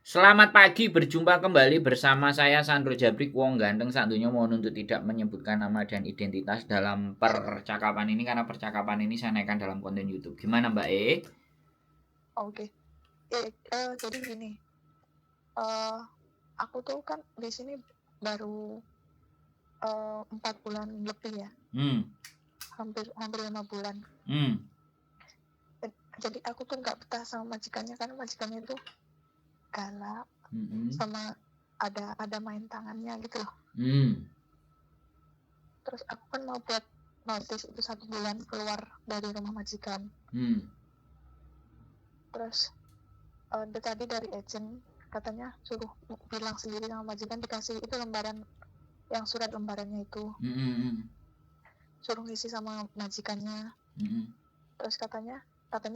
Selamat pagi, berjumpa kembali bersama saya Sandro Jabrik, wong ganteng santunya mau nuntut tidak menyebutkan nama dan identitas dalam percakapan ini karena percakapan ini saya naikkan dalam konten YouTube. Gimana Mbak E? Oke. Jadi gini, aku tuh kan di sini baru 4 bulan lebih ya, hampir 5 bulan. Jadi aku tuh nggak betah sama majikannya karena majikannya itu galak, sama ada main tangannya gitu loh. Terus aku kan mau buat notice itu 1 bulan keluar dari rumah majikan. Terus tadi dari agent katanya suruh bilang sendiri sama majikan, dikasih itu lembaran yang surat lembarannya itu, suruh ngisi sama majikannya. Terus katanya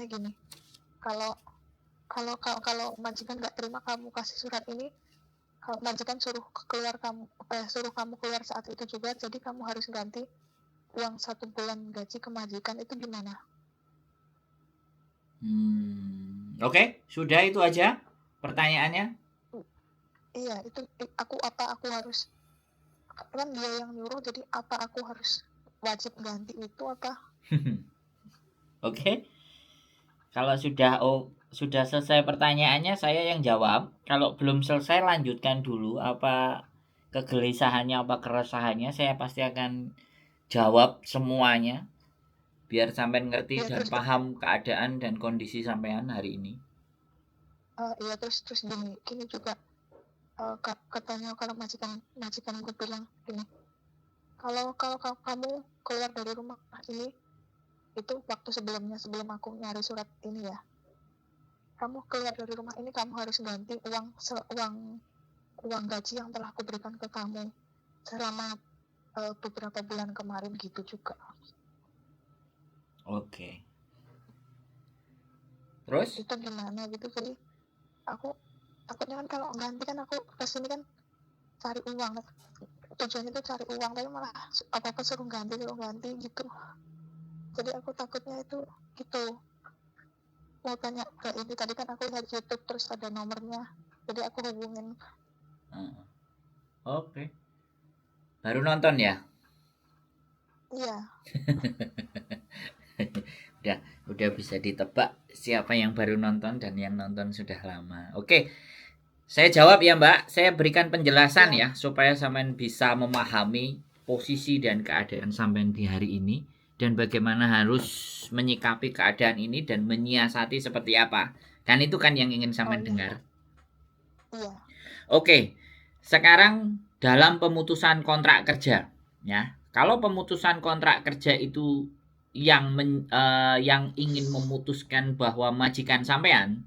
gini, kalau majikan nggak terima kamu kasih surat ini, kalau majikan suruh kamu keluar saat itu juga, jadi kamu harus ganti uang 1 bulan gaji ke majikan. Itu gimana? Oke, sudah itu aja pertanyaannya. Iya, itu aku harus, kan dia yang nyuruh, jadi apa aku harus wajib ganti itu apa? Oke. Kalau sudah selesai pertanyaannya saya yang jawab. Kalau belum selesai lanjutkan dulu apa kegelisahannya apa keresahannya, saya pasti akan jawab semuanya biar sampean ngerti Iya, dan terus paham keadaan dan kondisi sampean hari ini. iya, terus gini juga, katanya kalau majikan gue bilang gini, kalau kamu keluar dari rumah ini, itu waktu sebelum aku nyari surat ini ya, kamu keluar dari rumah ini kamu harus ganti uang gaji yang telah aku berikan ke kamu selama beberapa bulan kemarin gitu juga. Oke. Terus? Itu gimana gitu. Jadi aku takutnya kan kalau ganti kan aku kesini kan cari uang, tujuannya itu cari uang, tapi malah apa suruh ganti gitu. Jadi aku takutnya itu gitu. Mau tanya ke ini, tadi kan aku lihat YouTube terus ada nomornya, jadi aku hubungin. Oke. Baru nonton ya? Iya. udah bisa ditebak siapa yang baru nonton dan yang nonton sudah lama. Oke. Saya jawab ya Mbak, saya berikan penjelasan ya supaya sampean bisa memahami posisi dan keadaan sampean di hari ini dan bagaimana harus menyikapi keadaan ini dan menyiasati seperti apa. Kan itu kan yang ingin sampean dengar. Iya. Oke. Sekarang dalam pemutusan kontrak kerja ya. Kalau pemutusan kontrak kerja itu yang ingin memutuskan bahwa majikan sampean,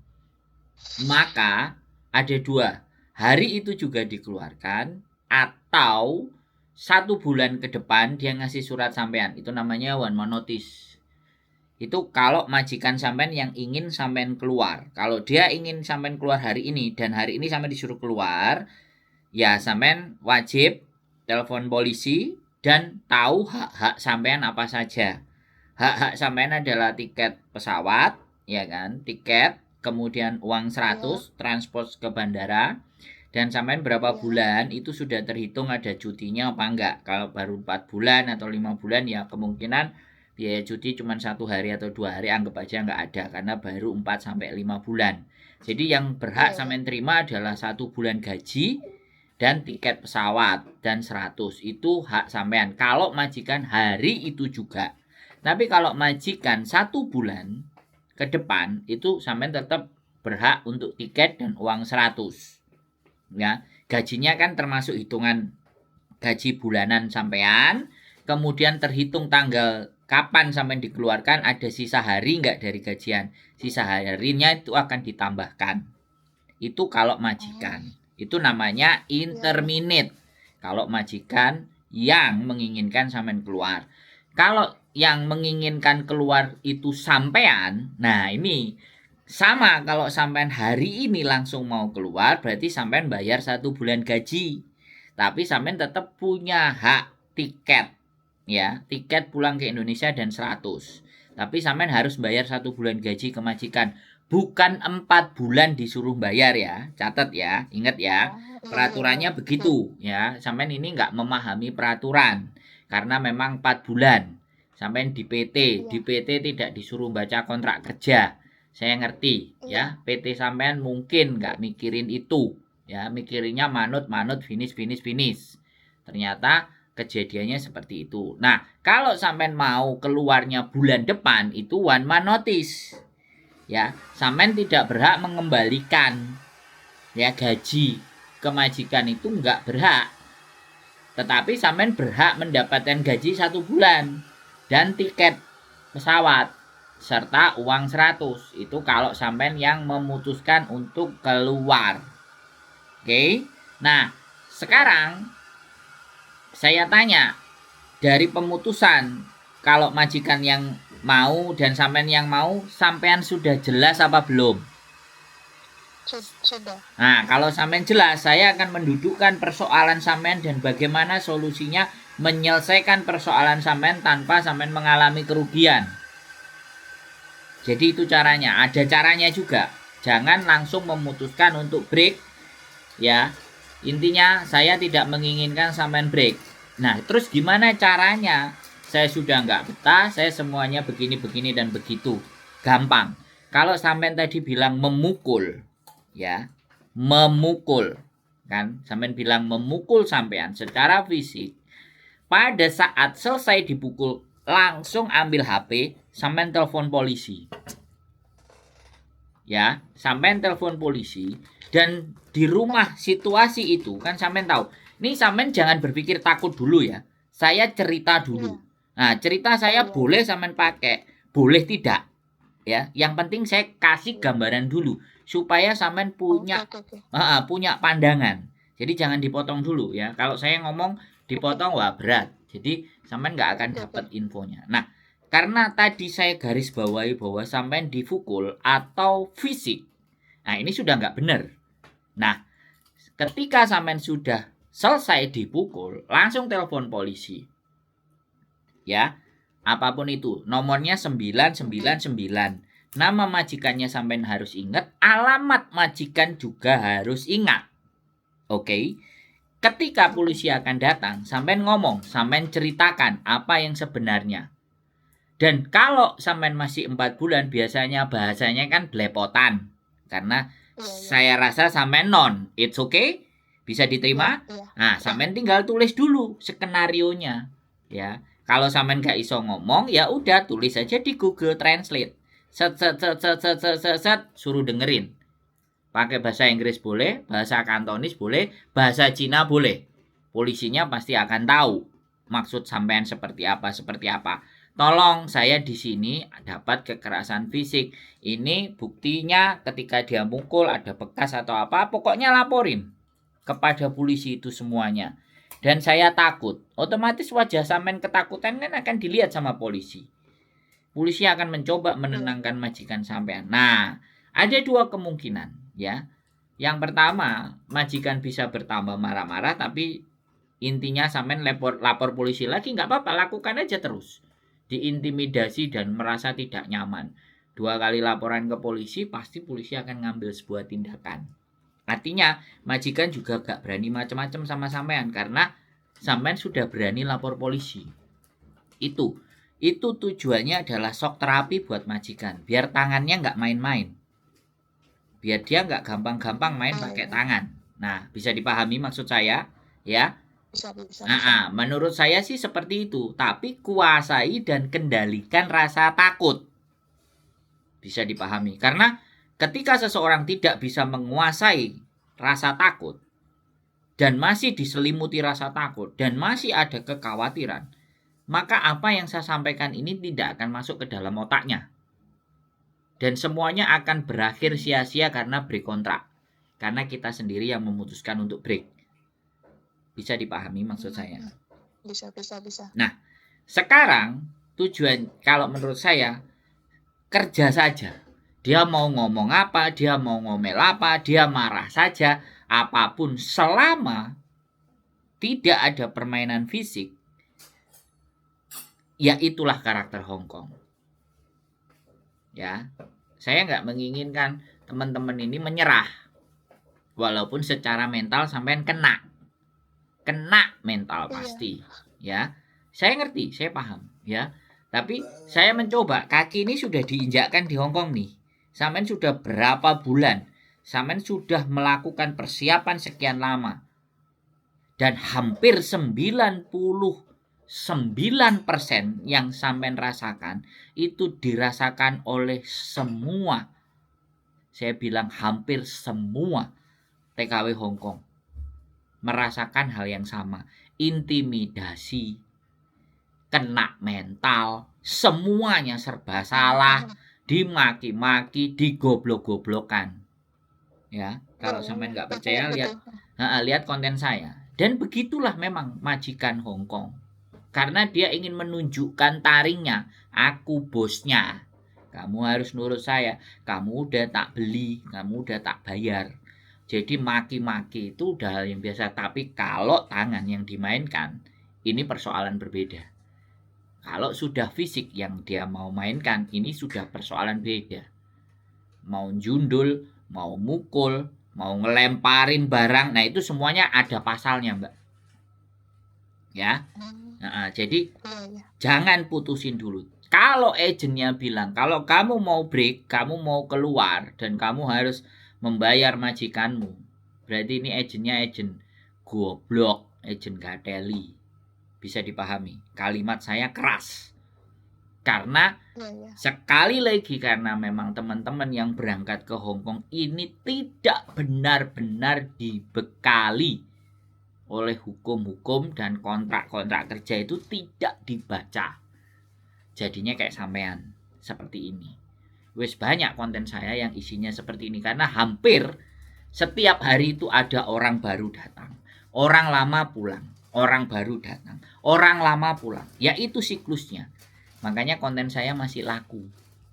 maka ada dua. Hari itu juga dikeluarkan atau 1 bulan ke depan dia ngasih surat sampean. Itu namanya one month notice. Itu kalau majikan sampean yang ingin sampean keluar. Kalau dia ingin sampean keluar hari ini dan hari ini sampean disuruh keluar, ya sampean wajib telepon polisi dan tahu hak-hak sampean apa saja. Hak-hak sampean adalah tiket pesawat, ya kan? Tiket, kemudian uang 100 transport ke bandara, dan sampean berapa bulan itu sudah terhitung ada cutinya apa enggak. Kalau baru 4 bulan atau 5 bulan ya kemungkinan biaya cuti cuma 1 hari atau 2 hari, anggap aja enggak ada karena baru 4 sampai 5 bulan. Jadi yang berhak sampean terima adalah 1 bulan gaji dan tiket pesawat dan 100 itu hak sampean. Kalau majikan hari itu juga. Tapi kalau majikan 1 bulan ke depan itu sampean tetap berhak untuk tiket dan uang 100. Ya, gajinya kan termasuk hitungan gaji bulanan sampean, kemudian terhitung tanggal kapan sampean dikeluarkan, ada sisa hari enggak dari gajian. Sisa harinya itu akan ditambahkan. Itu kalau majikan. Itu namanya interminate. Kalau majikan yang menginginkan sampean keluar. Kalau yang menginginkan keluar itu sampean, nah ini sama, kalau sampean hari ini langsung mau keluar berarti sampean bayar 1 bulan gaji. Tapi sampean tetap punya hak tiket. Ya, tiket pulang ke Indonesia dan 100. Tapi sampean harus bayar 1 bulan gaji ke majikan. Bukan 4 bulan disuruh bayar ya. Catat ya, ingat ya. Peraturannya begitu ya. Sampean ini nggak memahami peraturan. Karena memang 4 bulan. Sampean di PT. Di PT tidak disuruh baca kontrak kerja. Saya ngerti ya. PT sampean mungkin nggak mikirin itu. Ya, mikirinnya manut, finish. Ternyata kejadiannya seperti itu. Nah, kalau sampean mau keluarnya bulan depan itu one man notice. Ya, sampean tidak berhak mengembalikan ya gaji ke majikan itu enggak berhak. Tetapi sampean berhak mendapatkan gaji 1 bulan dan tiket pesawat serta uang 100. Itu kalau sampean yang memutuskan untuk keluar. Oke. Nah, sekarang saya tanya, dari pemutusan kalau majikan yang mau dan sampean yang mau, sampean sudah jelas apa belum? Sudah. Nah, kalau sampean jelas, saya akan mendudukkan persoalan sampean dan bagaimana solusinya menyelesaikan persoalan sampean tanpa sampean mengalami kerugian. Jadi itu caranya, ada caranya juga. Jangan langsung memutuskan untuk break ya. Intinya saya tidak menginginkan sampean break. Nah, terus gimana caranya? Saya sudah nggak betah, saya semuanya begini dan begitu. Gampang. Kalau sampean tadi bilang memukul, ya, memukul, kan? Sampean bilang memukul sampean secara fisik. Pada saat selesai dipukul, langsung ambil HP, sampean telepon polisi. Ya, sampean telepon polisi. Dan di rumah situasi itu kan sampean tahu. Ini sampean jangan berpikir takut dulu ya. Saya cerita dulu. Nah, cerita saya boleh sampean pakai, boleh tidak. Ya, yang penting saya kasih gambaran dulu supaya sampean punya punya pandangan. Jadi jangan dipotong dulu ya. Kalau saya ngomong dipotong wah berat. Jadi sampean nggak akan dapat infonya. Nah, karena tadi saya garis bawahi bahwa sampean dipukul atau fisik. Nah, ini sudah nggak benar. Nah, ketika sampean sudah selesai dipukul, langsung telepon polisi. Ya, apapun itu, nomornya 999. Nama majikannya sampean harus ingat, alamat majikan juga harus ingat. Oke. Ketika polisi akan datang, sampean ngomong, sampean ceritakan apa yang sebenarnya. Dan kalau sampean masih 4 bulan, biasanya bahasanya kan belepotan. Karena saya rasa sampean non, it's okay, bisa diterima. Nah, sampean tinggal tulis dulu skenarionya, ya. Kalau sampean gak iso ngomong, ya udah tulis aja di Google Translate. Set, suruh dengerin. Pakai bahasa Inggris boleh, bahasa Kantonis boleh, bahasa Cina boleh. Polisinya pasti akan tahu maksud sampean seperti apa. Tolong saya di sini dapat kekerasan fisik. Ini buktinya ketika dia mukul ada bekas atau apa, pokoknya laporin kepada polisi itu semuanya. Dan saya takut, otomatis wajah sampean ketakutan kan akan dilihat sama polisi. Polisi akan mencoba menenangkan majikan sampean. Nah, ada 2 kemungkinan ya. Yang pertama, majikan bisa bertambah marah-marah tapi intinya sampean lapor polisi lagi, nggak apa-apa, lakukan aja terus. Diintimidasi dan merasa tidak nyaman. 2 kali laporan ke polisi, pasti polisi akan ngambil sebuah tindakan. Artinya, majikan juga gak berani macam-macam sama sampean karena sampean sudah berani lapor polisi. Itu tujuannya adalah shock terapi buat majikan, biar tangannya nggak main-main. Biar dia nggak gampang-gampang main pakai tangan. Nah, bisa dipahami maksud saya, ya? Bisa. Menurut saya sih seperti itu. Tapi kuasai dan kendalikan rasa takut. Bisa dipahami. Karena ketika seseorang tidak bisa menguasai rasa takut dan masih diselimuti rasa takut dan masih ada kekhawatiran, maka apa yang saya sampaikan ini tidak akan masuk ke dalam otaknya. Dan semuanya akan berakhir sia-sia karena break kontrak. Karena kita sendiri yang memutuskan untuk break. Bisa dipahami maksud saya? Bisa. Nah, sekarang tujuan kalau menurut saya kerja saja. Dia mau ngomong apa, dia mau ngomel apa, dia marah saja, apapun selama tidak ada permainan fisik, ya itulah karakter Hong Kong. Ya. Saya nggak menginginkan teman-teman ini menyerah. Walaupun secara mental sampean kena mental Iya. pasti, ya. Saya ngerti, saya paham, ya. Tapi saya mencoba, kaki ini sudah diinjakkan di Hong Kong nih. Sampean sudah berapa bulan? Sampean sudah melakukan persiapan sekian lama. Dan hampir 99% yang sampean rasakan itu dirasakan oleh semua. Saya bilang hampir semua TKW Hong Kong merasakan hal yang sama. Intimidasi, kena mental, semuanya serba salah, dimaki-maki, digoblok-goblokan. Ya, kalau sampean nggak percaya lihat konten saya. Dan begitulah memang majikan Hong Kong. Karena dia ingin menunjukkan taringnya, aku bosnya. Kamu harus nurut saya. Kamu udah tak beli, kamu udah tak bayar. Jadi maki-maki itu udah hal yang biasa. Tapi kalau tangan yang dimainkan, ini persoalan berbeda. Kalau sudah fisik yang dia mau mainkan, ini sudah persoalan beda. Mau jundul, mau mukul, mau ngelemparin barang, nah itu semuanya ada pasalnya, Mbak. Ya. Nah, jadi jangan putusin dulu. Kalau agentnya bilang, kalau kamu mau break, kamu mau keluar, dan kamu harus membayar majikanmu, berarti ini agentnya agent goblok, agent gateli. Bisa dipahami. Kalimat saya keras. Karena sekali lagi, karena memang teman-teman yang berangkat ke Hong Kong ini tidak benar-benar dibekali oleh hukum-hukum dan kontrak-kontrak kerja itu tidak dibaca. Jadinya kayak sampean seperti ini. Wes banyak konten saya yang isinya seperti ini karena hampir setiap hari itu ada orang baru datang, orang lama pulang, orang baru datang, orang lama pulang. Ya itu siklusnya. Makanya konten saya masih laku.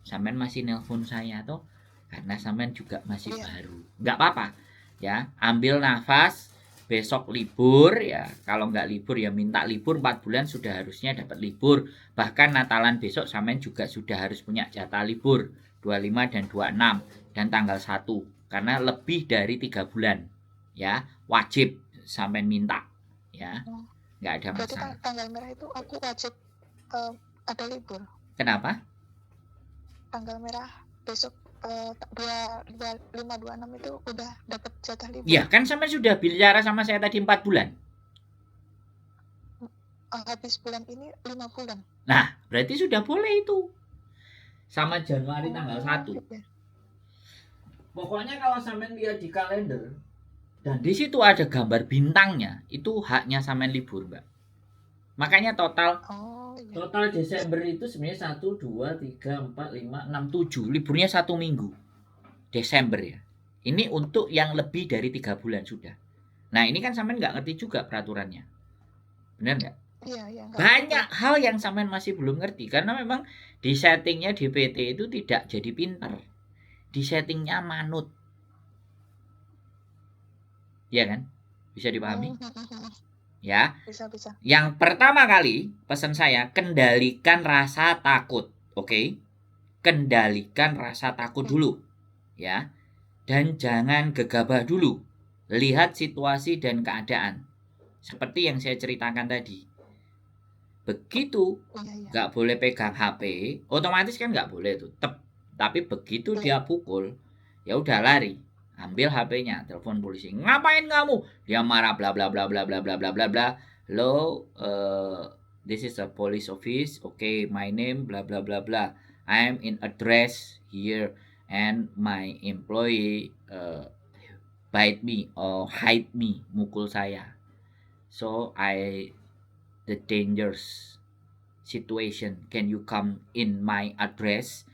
Sampean masih nelpon saya tuh karena sampean juga masih baru. Nggak apa-apa. Ya, ambil nafas, besok libur ya. Kalau nggak libur ya minta libur 4 bulan sudah harusnya dapat libur. Bahkan Natalan besok sampean juga sudah harus punya jatah libur 25 dan 26 dan tanggal 1 karena lebih dari 3 bulan. Ya, wajib sampean minta. Ya. Nggak ada masalah. Berarti tanggal merah itu aku wajib ada libur. Kenapa? Tanggal merah besok 25-26 itu udah dapat jatah libur. Ya kan sampai sudah bicara sama saya tadi 4 bulan. Habis bulan ini 5 bulan. Nah, berarti sudah boleh itu. Sama Januari tanggal 1. Pokoknya kalau sampean lihat di kalender dan di situ ada gambar bintangnya, itu haknya sampean libur, Mbak. Makanya total Desember itu sebenarnya 1, 2, 3, 4, 5, 6, 7. Liburnya 1 minggu. Desember ya. Ini untuk yang lebih dari 3 bulan sudah. Nah ini kan sampean nggak ngerti juga peraturannya. Benar nggak? Iya. Banyak hal yang sampean masih belum ngerti. Karena memang di settingnya di PT itu tidak jadi pintar. Di settingnya manut. Iya kan? Bisa dipahami? Ya. Bisa. Yang pertama kali pesan saya, kendalikan rasa takut. Oke? Kendalikan rasa takut dulu. Ya. Dan jangan gegabah dulu. Lihat situasi dan keadaan. Seperti yang saya ceritakan tadi. Begitu nggak boleh pegang HP, otomatis kan nggak boleh tuh. Tapi begitu dia pukul, ya udah lari. Ambil HP-nya, telepon polisi. Ngapain kamu? Dia marah bla bla bla bla bla bla bla bla bla. Hello, this is a police office. Okay, my name bla bla bla bla. I'm in address here and my employee bite me or hide me, mukul saya. So the dangerous situation. Can you come in my address?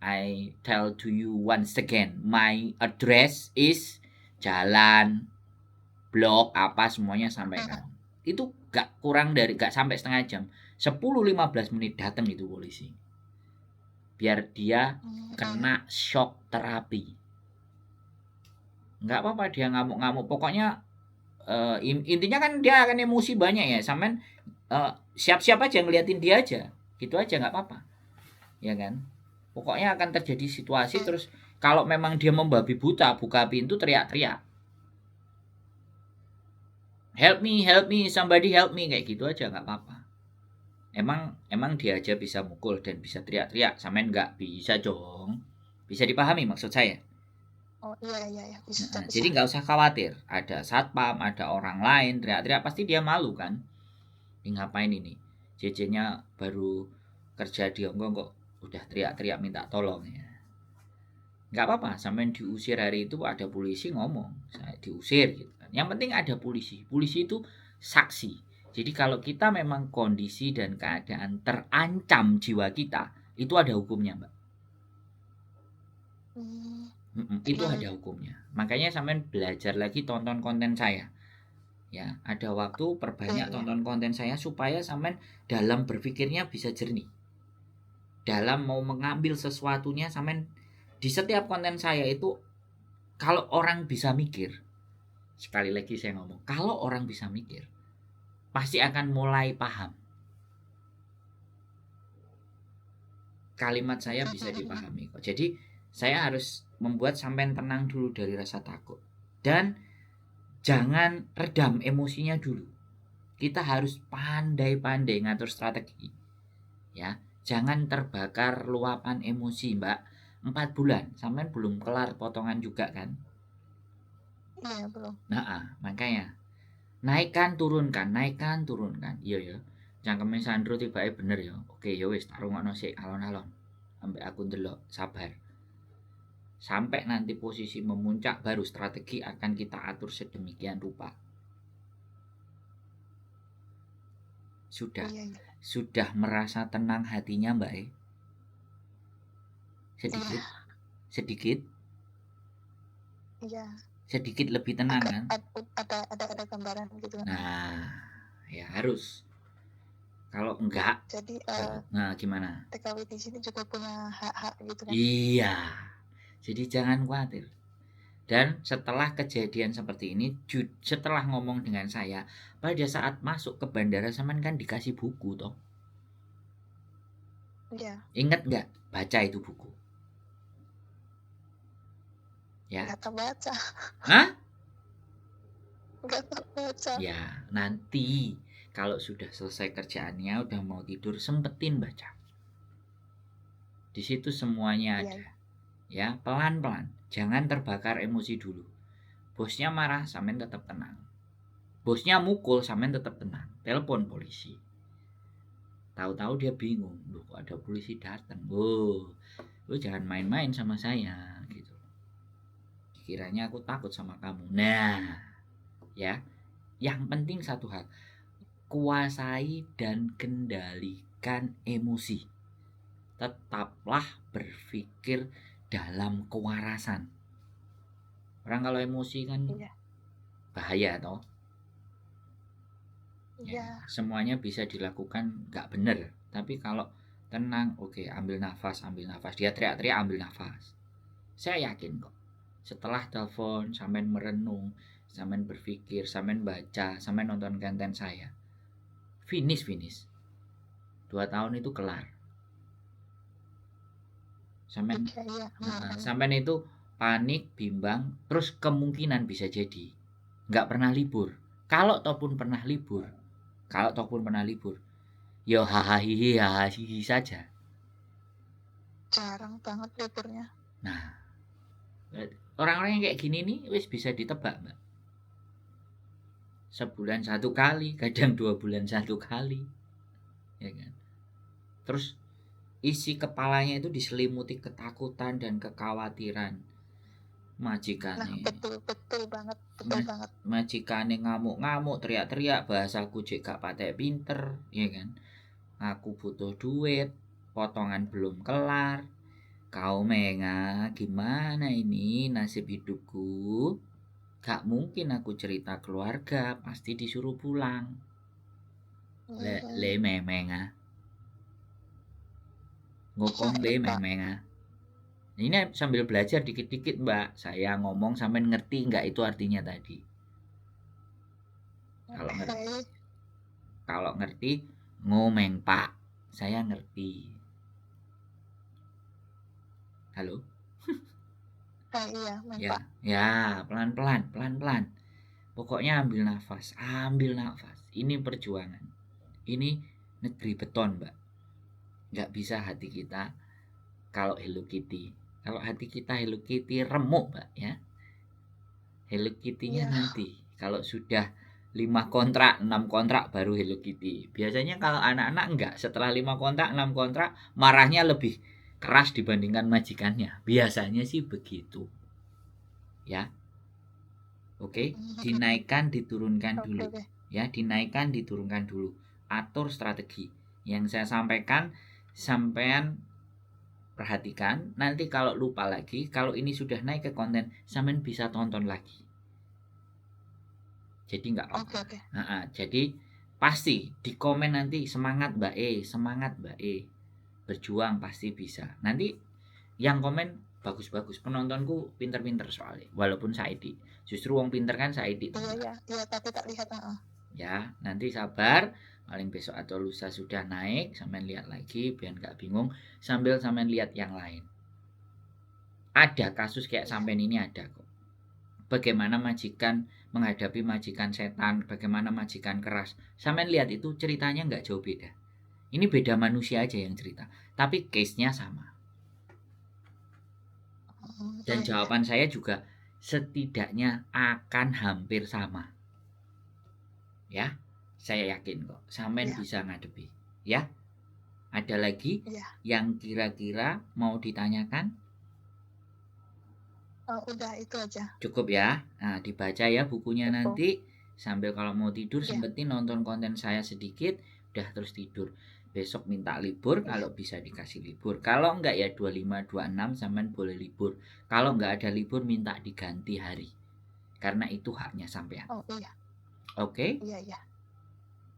I tell to you once again, my address is jalan, blok, apa semuanya sampaikan. Itu gak kurang dari, gak sampai setengah jam, 10-15 menit datang itu polisi. Biar dia kena shock terapi. Gak apa-apa dia ngamuk-ngamuk. Pokoknya intinya kan dia akan emosi banyak ya. Sampean siap-siap aja ngeliatin dia aja. Gitu aja gak apa-apa. Ya kan? Pokoknya akan terjadi situasi terus kalau memang dia membabi buta, buka pintu teriak-teriak. Help me, somebody help me kayak gitu aja nggak apa-apa. Emang dia aja bisa mukul dan bisa teriak-teriak, sampean nggak bisa dong. Bisa dipahami maksud saya? Oh iya bisa Nah, bisa. jadi nggak usah khawatir. Ada satpam, ada orang lain teriak-teriak pasti dia malu kan. Ini ngapain ini? JJ-nya baru kerja di Hongkong kok udah teriak-teriak minta tolong ya. Nggak apa-apa, sampean diusir hari itu ada polisi ngomong, saya diusir gitu kan. Yang penting ada polisi. Polisi itu saksi. Jadi kalau kita memang kondisi dan keadaan terancam jiwa kita, itu ada hukumnya, Mbak. Itu Iya ada iya. hukumnya. Makanya sampean belajar lagi tonton konten saya. Ya, ada waktu perbanyak Iya. tonton konten saya supaya sampean dalam berpikirnya bisa jernih. Dalam mau mengambil sesuatunya sampean di setiap konten saya itu kalau orang bisa mikir, sekali lagi saya ngomong, kalau orang bisa mikir, pasti akan mulai paham. Kalimat saya bisa dipahami kok. Jadi saya harus membuat sampean tenang dulu dari rasa takut. Dan jangan redam emosinya dulu. Kita harus pandai-pandai ngatur strategi. Ya, jangan terbakar luapan emosi, Mbak. 4 bulan, sampean belum kelar potongan juga kan? Iya belum. Nah, makanya naikkan turunkan iya ya cangkeme Sandro tibake bener ya oke ya wis tak rungokno sik alon-alon ambek aku ndelok sabar sampai nanti posisi memuncak baru strategi akan kita atur sedemikian rupa sudah Iya iya. sudah merasa tenang hatinya Mbak sedikit Iya. sedikit Iya. sedikit lebih tenang kan Ada gambaran gitu kan. nah ya harus kalau enggak Jadi nah gimana TKW di sini juga punya hak-hak gitu kan. iya jadi jangan khawatir. Dan setelah kejadian seperti ini, setelah ngomong dengan saya, pada saat masuk ke bandara Saman kan dikasih buku toh. Iya. Ingat nggak baca itu buku? Ya. Nggak terbaca. Hah? Nggak terbaca. Ya, nanti kalau sudah selesai kerjaannya, udah mau tidur, sempetin baca. Di situ semuanya ada. Iya. Ya, pelan-pelan. Jangan terbakar emosi dulu. Bosnya marah, sampean tetap tenang. Bosnya mukul, sampean tetap tenang. Telepon polisi. Tahu-tahu dia bingung, loh kok ada polisi datang. Oh, lu jangan main-main sama saya gitu. Kiranya aku takut sama kamu. Nah, ya. Yang penting satu hal, kuasai dan kendalikan emosi. Tetaplah berpikir dalam kewarasan. Orang kalau emosi kan bahaya toh. Ya, semuanya bisa dilakukan nggak bener. Tapi kalau tenang, oke, ambil nafas. Dia teriak-teriak, ambil nafas. Saya yakin kok. Setelah telepon, sampean merenung, sampean berpikir, sampean baca, sampean nonton konten saya. Finish. 2 tahun itu kelar. Sampean itu panik, bimbang, terus kemungkinan bisa jadi nggak pernah libur. Kalau ataupun pernah libur, ya hahaha saja. Jarang banget liburnya. Nah, orang-orang yang kayak gini nih wis bisa ditebak, Mbak. Sebulan 1 kali, kadang 2 bulan 1 kali. Ya kan? Terus isi kepalanya itu diselimuti ketakutan dan kekhawatiran. Majikane. Betul banget. Majikane ngamuk-ngamuk, teriak-teriak, bahasaku jek gak patek pinter, ya kan? Aku butuh duit, potongan belum kelar. Kau Menga, gimana ini nasib hidupku? Gak mungkin aku cerita keluarga, pasti disuruh pulang. Le Menga. Ngokong le Menga. Ini sambil belajar dikit-dikit Mbak. Saya ngomong sampai ngerti nggak itu artinya tadi. Kalau ngerti ngomeng Pak. Saya ngerti. Halo? Iya, Ya, Pak. ya, pelan-pelan. Pokoknya ambil nafas. Ini perjuangan. Ini negeri beton, Mbak. Nggak bisa hati kita kalau Hello Kitty. Kalau hati kita Hello Kitty remuk, Mbak, ya. Hello Kitty-nya Iya. nanti kalau sudah 5 kontrak, 6 kontrak baru Hello Kitty. Biasanya kalau anak-anak enggak, setelah 5 kontrak, 6 kontrak marahnya lebih keras dibandingkan majikannya. Biasanya sih begitu. Ya. Oke, dinaikkan, diturunkan dulu. Oke. Ya, dinaikkan, diturunkan dulu. Atur strategi. Yang saya sampaikan, sampean perhatikan. Nanti kalau lupa lagi, kalau ini sudah naik ke konten, sampean bisa tonton lagi. Jadi nggak apa. Oke. Jadi pasti di komen nanti semangat Mbak E. Berjuang pasti bisa. Nanti yang komen bagus-bagus, penontonku pinter-pinter soalnya, walaupun Saidi. Justru wong pinter kan Saidi. Iya, tadi tak lihat. Ya, nanti sabar, paling besok atau lusa sudah naik, sampean lihat lagi biar nggak bingung, sambil sampean lihat yang lain. Ada kasus kayak sampean ini ada kok. Bagaimana majikan menghadapi majikan setan, bagaimana majikan keras. Sampean lihat itu ceritanya nggak jauh beda. Ini beda manusia aja yang cerita, tapi case-nya sama. Dan jawaban saya juga setidaknya akan hampir sama. Ya, saya yakin kok sampean bisa ngadepi. Ya, ada lagi yang kira-kira mau ditanyakan? Udah itu aja. Cukup ya. Nah, dibaca ya bukunya nanti. Sambil kalau mau tidur sempetin nonton konten saya sedikit, udah terus tidur. Besok minta libur kalau bisa dikasih libur. Kalau enggak ya 25, 26 sampean boleh libur. Kalau enggak ada libur minta diganti hari. Karena itu haknya sampean. Oh iya. Oke? Iya.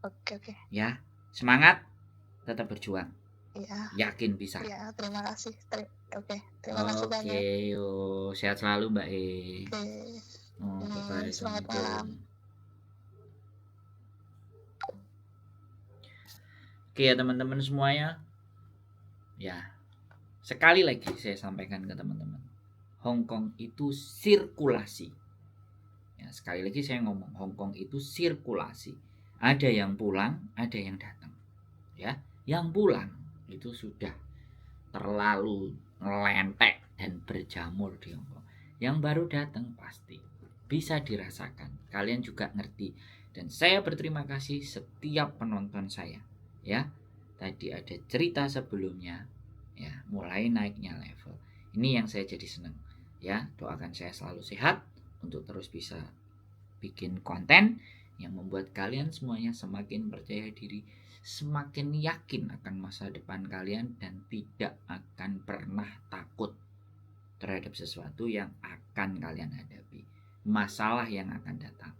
Oke. Ya, semangat, tetap berjuang. Iya. Yakin bisa. Iya, terima kasih. Terima kasih banyak. Oke, sehat selalu Mbak E. Oke. Bye-bye. Selamat malam. Oke ya teman-teman semuanya. Ya, sekali lagi saya sampaikan ke teman-teman. Hongkong itu sirkulasi. Ya, sekali lagi saya ngomong, Hongkong itu sirkulasi. Ada yang pulang, ada yang datang. Ya, yang pulang itu sudah terlalu melentek dan berjamur di Hongkong. Yang baru datang pasti bisa dirasakan. Kalian juga ngerti. Dan saya berterima kasih setiap penonton saya. Ya, tadi ada cerita sebelumnya. Ya, mulai naiknya level. Ini yang saya jadi senang. Ya, doakan saya selalu sehat untuk terus bisa bikin konten yang membuat kalian semuanya semakin percaya diri, semakin yakin akan masa depan kalian, dan tidak akan pernah takut terhadap sesuatu yang akan kalian hadapi, masalah yang akan datang.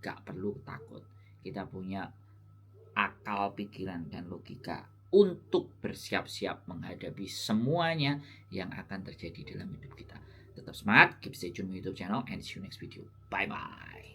Gak perlu takut, kita punya akal, pikiran, dan logika untuk bersiap-siap menghadapi semuanya yang akan terjadi dalam hidup kita. Tetap semangat, keep stay tune with YouTube channel, and see you next video. Bye bye.